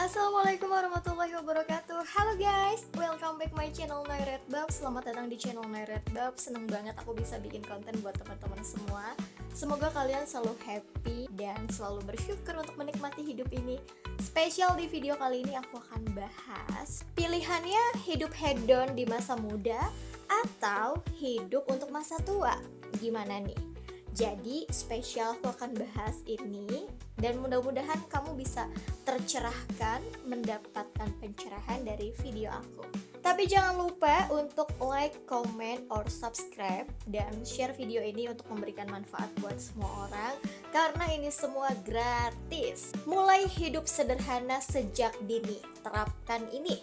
Assalamualaikum warahmatullahi wabarakatuh. Halo guys, welcome back my channel Nairedbab. Selamat datang di channel Nairedbab. Seneng banget aku bisa bikin konten buat teman-teman semua. Semoga kalian selalu happy dan selalu bersyukur untuk menikmati hidup ini. Spesial di video kali ini aku akan bahas pilihannya hidup hedon di masa muda atau hidup untuk masa tua. Gimana nih? Jadi spesial aku akan bahas ini dan mudah-mudahan kamu bisa tercerahkan, mendapatkan pencerahan dari video aku. Tapi jangan lupa untuk like, comment, or subscribe dan share video ini untuk memberikan manfaat buat semua orang karena ini semua gratis. Mulai hidup sederhana sejak dini, terapkan ini.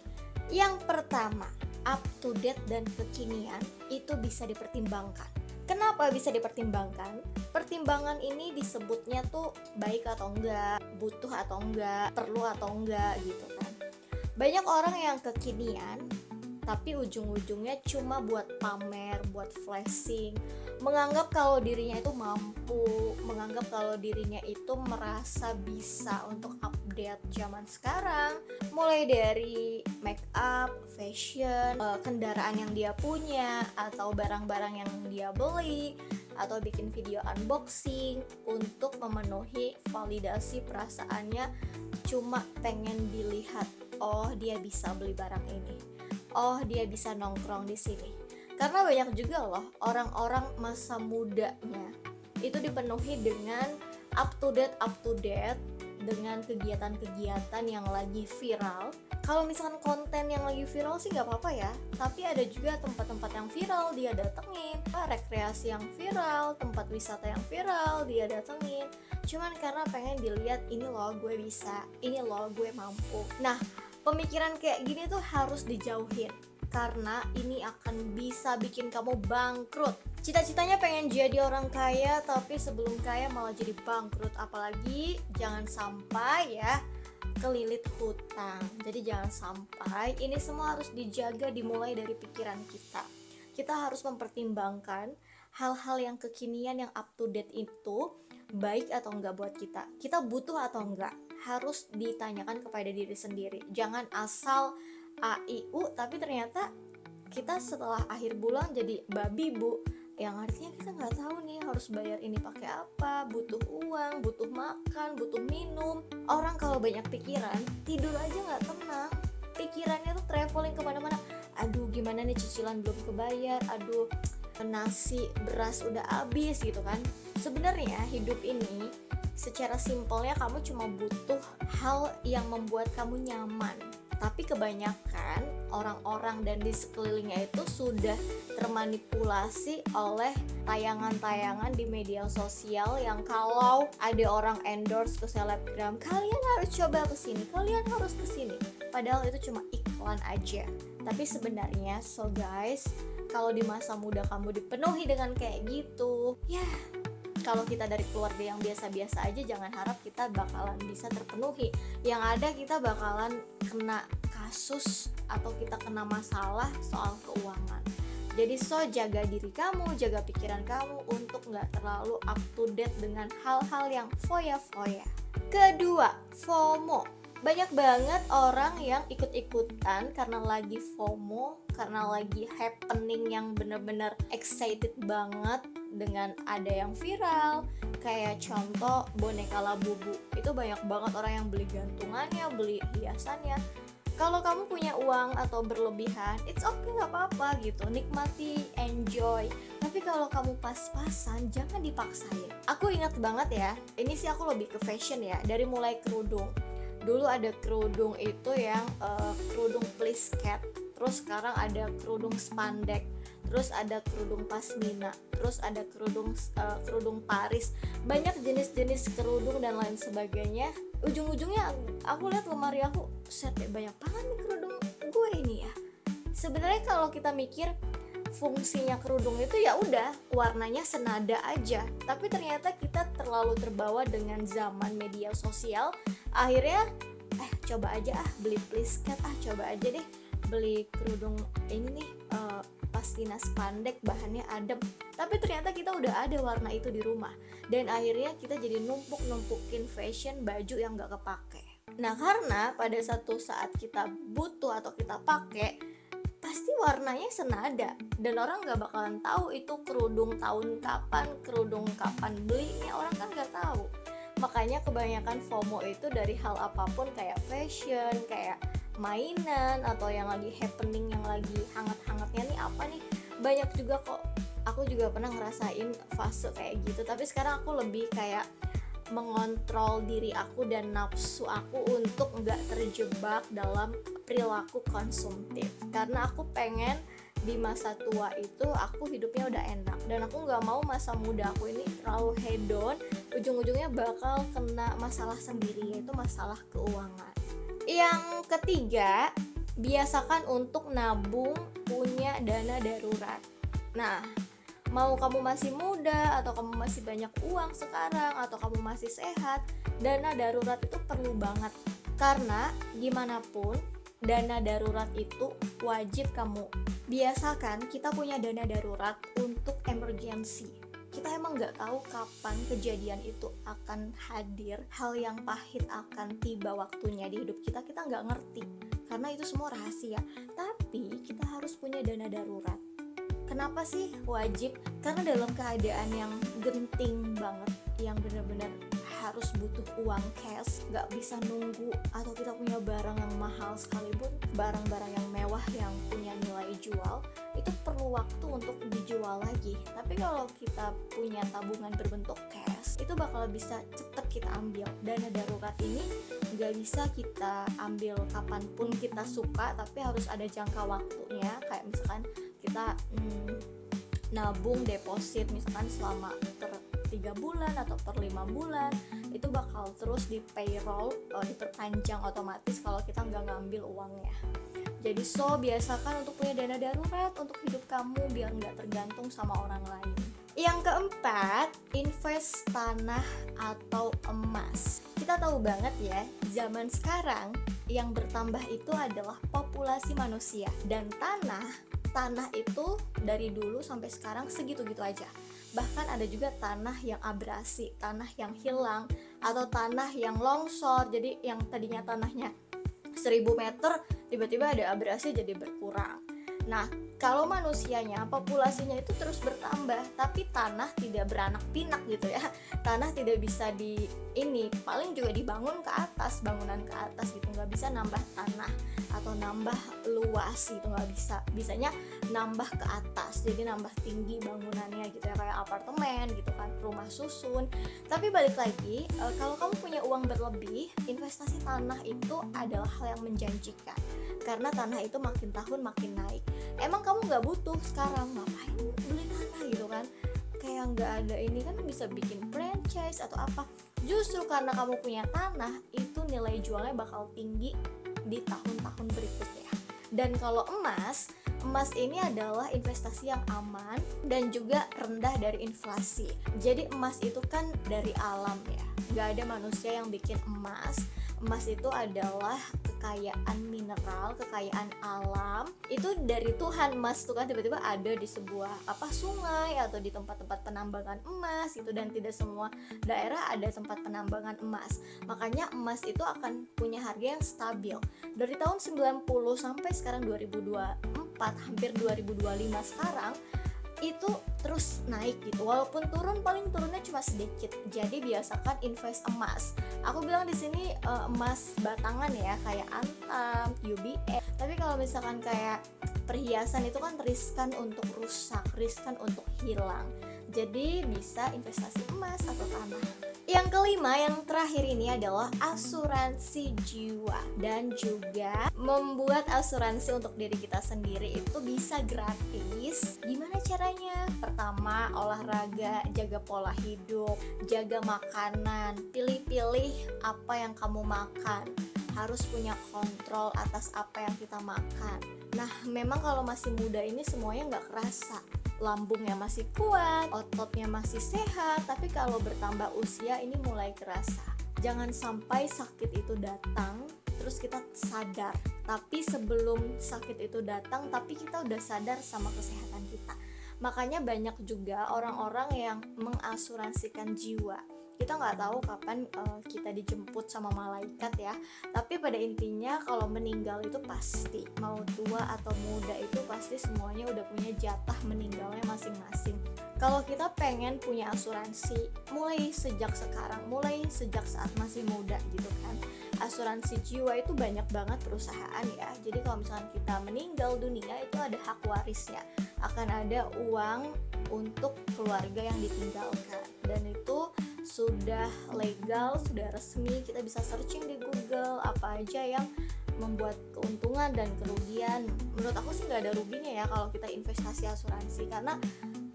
Yang pertama, up to date dan kekinian itu bisa dipertimbangkan. Kenapa bisa dipertimbangkan? Pertimbangan ini disebutnya tuh baik atau enggak, butuh atau enggak, perlu atau enggak gitu kan. Banyak orang yang kekinian tapi ujung-ujungnya cuma buat pamer, buat flexing, menganggap kalau dirinya itu mampu, menganggap kalau dirinya itu merasa bisa untuk update zaman sekarang, mulai dari make up, fashion, kendaraan yang dia punya, atau barang-barang yang dia beli, atau bikin video unboxing untuk memenuhi validasi perasaannya, cuma pengen dilihat, oh dia bisa beli barang ini, oh dia bisa nongkrong di sini. Karena banyak juga loh orang-orang masa mudanya itu dipenuhi dengan up to date dengan kegiatan-kegiatan yang lagi viral. Kalau misalkan konten yang lagi viral sih nggak apa-apa ya, tapi ada juga tempat-tempat yang viral dia datengin, rekreasi yang viral, tempat wisata yang viral dia datengin, cuman karena pengen dilihat ini loh gue bisa, ini loh gue mampu. Nah, pemikiran kayak gini tuh harus dijauhin karena ini akan bisa bikin kamu bangkrut. Cita-citanya pengen jadi orang kaya tapi sebelum kaya malah jadi bangkrut. Apalagi jangan sampai ya kelilit hutang. Jadi jangan sampai, ini semua harus dijaga dimulai dari pikiran kita. Kita harus mempertimbangkan hal-hal yang kekinian, yang up to date itu baik atau enggak buat kita. Kita butuh atau enggak, harus ditanyakan kepada diri sendiri. Jangan asal AIU tapi ternyata kita setelah akhir bulan jadi babi bu, yang artinya kita nggak tahu nih harus bayar ini pakai apa, butuh uang, butuh makan, butuh minum. Orang kalau banyak pikiran tidur aja nggak tenang, pikirannya tuh traveling kemana-mana. Aduh gimana nih cicilan belum kebayar, aduh nasi beras udah habis gitu kan. Sebenarnya hidup ini secara simpelnya kamu cuma butuh hal yang membuat kamu nyaman. Tapi kebanyakan orang-orang dan di sekelilingnya itu sudah termanipulasi oleh tayangan-tayangan di media sosial yang kalau ada orang endorse ke selebgram, kalian harus coba kesini, kalian harus kesini. Padahal itu cuma iklan aja. Tapi sebenarnya so guys, kalau di masa muda kamu dipenuhi dengan kayak gitu, ya kalau kita dari keluarga yang biasa-biasa aja, jangan harap kita bakalan bisa terpenuhi. Yang ada kita bakalan kena kasus atau kita kena masalah soal keuangan. Jadi jaga diri kamu, jaga pikiran kamu untuk gak terlalu up to date dengan hal-hal yang foya-foya. Kedua, FOMO. Banyak banget orang yang ikut-ikutan karena lagi FOMO, karena lagi happening yang bener-bener excited banget dengan ada yang viral. Kayak contoh boneka Labubu, itu banyak banget orang yang beli gantungannya, beli hiasannya. Kalau kamu punya uang atau berlebihan, it's okay, gak apa-apa gitu, nikmati, enjoy. Tapi kalau kamu pas-pasan, jangan dipaksain. Aku ingat banget ya, ini sih aku lebih ke fashion ya, dari mulai kerudung. Dulu ada kerudung itu yang kerudung plisket, terus sekarang ada kerudung spandek, terus ada kerudung pasmina, terus ada kerudung Paris. Banyak jenis-jenis kerudung dan lain sebagainya. Ujung-ujungnya aku lihat lemari aku, set banyak banget nih kerudung gue ini ya. Sebenarnya kalau kita mikir fungsinya kerudung itu ya udah warnanya senada aja, tapi ternyata kita terlalu terbawa dengan zaman media sosial. Akhirnya coba aja beli plisket, coba aja deh beli kerudung ini nih pasmina spandek, bahannya adem. Tapi ternyata kita udah ada warna itu di rumah, dan akhirnya kita jadi numpukin fashion baju yang gak kepake. Nah, karena pada satu saat kita butuh atau kita pakai, pasti warnanya senada dan orang nggak bakalan tahu itu kerudung tahun kapan, kerudung kapan belinya, orang kan nggak tahu. Makanya kebanyakan FOMO itu dari hal apapun, kayak fashion, kayak mainan, atau yang lagi happening, yang lagi hangat-hangatnya nih apa nih. Banyak juga kok, aku juga pernah ngerasain fase kayak gitu, tapi sekarang aku lebih kayak mengontrol diri aku dan nafsu aku untuk nggak terjebak dalam perilaku konsumtif, karena aku pengen di masa tua itu aku hidupnya udah enak, dan aku nggak mau masa muda aku ini terlalu hedon, ujung-ujungnya bakal kena masalah sendiri, yaitu masalah keuangan. Yang ketiga, biasakan untuk nabung, punya dana darurat. Nah, mau kamu masih muda atau kamu masih banyak uang sekarang atau kamu masih sehat, dana darurat itu perlu banget. Karena gimana pun dana darurat itu wajib kamu biasakan. Kita punya dana darurat untuk emergency. Kita emang nggak tahu kapan kejadian itu akan hadir, hal yang pahit akan tiba waktunya di hidup kita, kita nggak ngerti karena itu semua rahasia. Tapi kita harus punya dana darurat. Kenapa sih wajib? Karena dalam keadaan yang genting banget, yang benar-benar harus butuh uang cash, gak bisa nunggu, atau kita punya barang yang mahal sekalipun, barang-barang yang mewah yang punya nilai jual, itu perlu waktu untuk dijual lagi. Tapi kalau kita punya tabungan berbentuk cash, itu bakal bisa cepet kita ambil. Dana darurat ini gak bisa kita ambil kapanpun kita suka, tapi harus ada jangka waktunya. Kayak misalkan kita nabung deposit misalkan selama per 3 bulan atau per 5 bulan, itu bakal terus di payroll, diperpanjang otomatis kalau kita nggak ngambil uangnya. Jadi biasakan untuk punya dana darurat untuk hidup kamu biar nggak tergantung sama orang lain. Yang keempat, invest tanah atau emas. Kita tahu banget ya, zaman sekarang yang bertambah itu adalah populasi manusia, dan tanah itu dari dulu sampai sekarang segitu-gitu aja. Bahkan ada juga tanah yang abrasi, tanah yang hilang, atau tanah yang longsor. Jadi yang tadinya tanahnya 1000 meter tiba-tiba ada abrasi jadi berkurang. Nah, kalau manusianya, populasinya itu terus bertambah, tapi tanah tidak beranak pinak gitu ya. Tanah tidak bisa paling juga dibangun ke atas, bangunan ke atas gitu, nggak bisa nambah tanah atau nambah luas gitu, nggak bisa. Bisanya nambah ke atas, jadi nambah tinggi bangunannya gitu ya, kayak apartemen gitu kan, rumah susun. Tapi balik lagi, kalau kamu punya uang berlebih, investasi tanah itu adalah hal yang menjanjikan, karena tanah itu makin tahun makin naik. Emang kamu nggak butuh sekarang, ngapain beli tanah gitu kan, kayak nggak ada ini kan, bisa bikin franchise atau apa. Justru karena kamu punya tanah, itu nilai jualnya bakal tinggi di tahun-tahun berikutnya. Dan kalau emas ini adalah investasi yang aman dan juga rendah dari inflasi. Jadi emas itu kan dari alam ya, nggak ada manusia yang bikin emas. Emas itu adalah kekayaan mineral, kekayaan alam. Itu dari Tuhan. Emas itu kan tiba-tiba ada di sebuah sungai atau di tempat-tempat penambangan emas itu, dan tidak semua daerah ada tempat penambangan emas. Makanya emas itu akan punya harga yang stabil. Dari tahun 90 sampai sekarang 2024, hampir 2025 sekarang, itu terus naik gitu. Walaupun turun, paling turunnya cuma sedikit. Jadi biasakan invest emas. Aku bilang di sini emas batangan ya, kayak Antam, UBS. Tapi kalau misalkan kayak perhiasan itu kan riskan untuk rusak, riskan untuk hilang. Jadi bisa investasi emas atau tanah. Yang kelima, yang terakhir ini adalah asuransi jiwa, dan juga membuat asuransi untuk diri kita sendiri itu bisa gratis. Gimana caranya? Pertama, olahraga, jaga pola hidup, jaga makanan, pilih-pilih apa yang kamu makan. Harus punya kontrol atas apa yang kita makan. Nah, memang kalau masih muda ini semuanya nggak kerasa, lambungnya masih kuat, ototnya masih sehat. Tapi kalau bertambah usia ini mulai kerasa. Jangan sampai sakit itu datang terus kita sadar, tapi sebelum sakit itu datang tapi kita udah sadar sama kesehatan kita. Makanya banyak juga orang-orang yang mengasuransikan jiwa. kita nggak tahu kapan kita dijemput sama malaikat ya. Tapi pada intinya kalau meninggal itu pasti, mau tua atau muda itu pasti semuanya udah punya jatah meninggalnya masing-masing. Kalau kita pengen punya asuransi mulai sejak sekarang, mulai sejak saat masih muda gitu kan, asuransi jiwa itu banyak banget perusahaan ya. Jadi kalau misalkan kita meninggal dunia itu ada hak warisnya, akan ada uang untuk keluarga yang ditinggalkan, dan itu sudah legal, sudah resmi. Kita bisa searching di Google apa aja yang membuat keuntungan dan kerugian. Menurut aku sih nggak ada ruginya ya kalau kita investasi asuransi, karena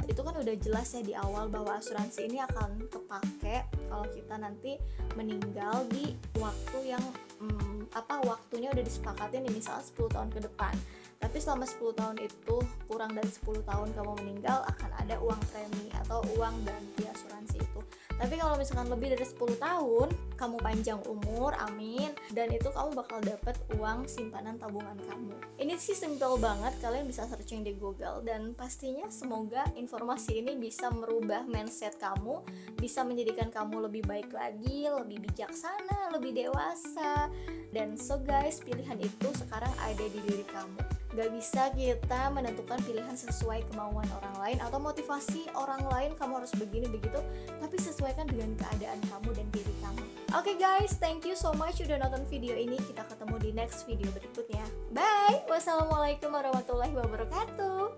itu kan udah jelas ya di awal bahwa asuransi ini akan kepake kalau kita nanti meninggal di waktu yang waktunya udah disepakatin nih, misalnya 10 tahun ke depan. Tapi selama 10 tahun itu kurang dari 10 tahun kamu meninggal, akan ada uang premi atau uang ganti asuransi itu. Tapi kalau misalkan lebih dari 10 tahun kamu panjang umur, amin, dan itu kamu bakal dapet uang simpanan tabungan kamu. Ini sih simple banget, kalian bisa searching di Google, dan pastinya semoga informasi ini bisa merubah mindset kamu, bisa menjadikan kamu lebih baik lagi, lebih bijaksana, lebih dewasa. Dan so guys, pilihan itu sekarang ada di diri kamu. Gak bisa kita menentukan pilihan sesuai kemauan orang lain atau motivasi orang lain, kamu harus begini begitu, tapi sesuaikan dengan keadaan kamu dan diri kamu. Oke guys, thank you so much udah nonton video ini. Kita ketemu di next video berikutnya. Bye. Wassalamualaikum warahmatullahi wabarakatuh.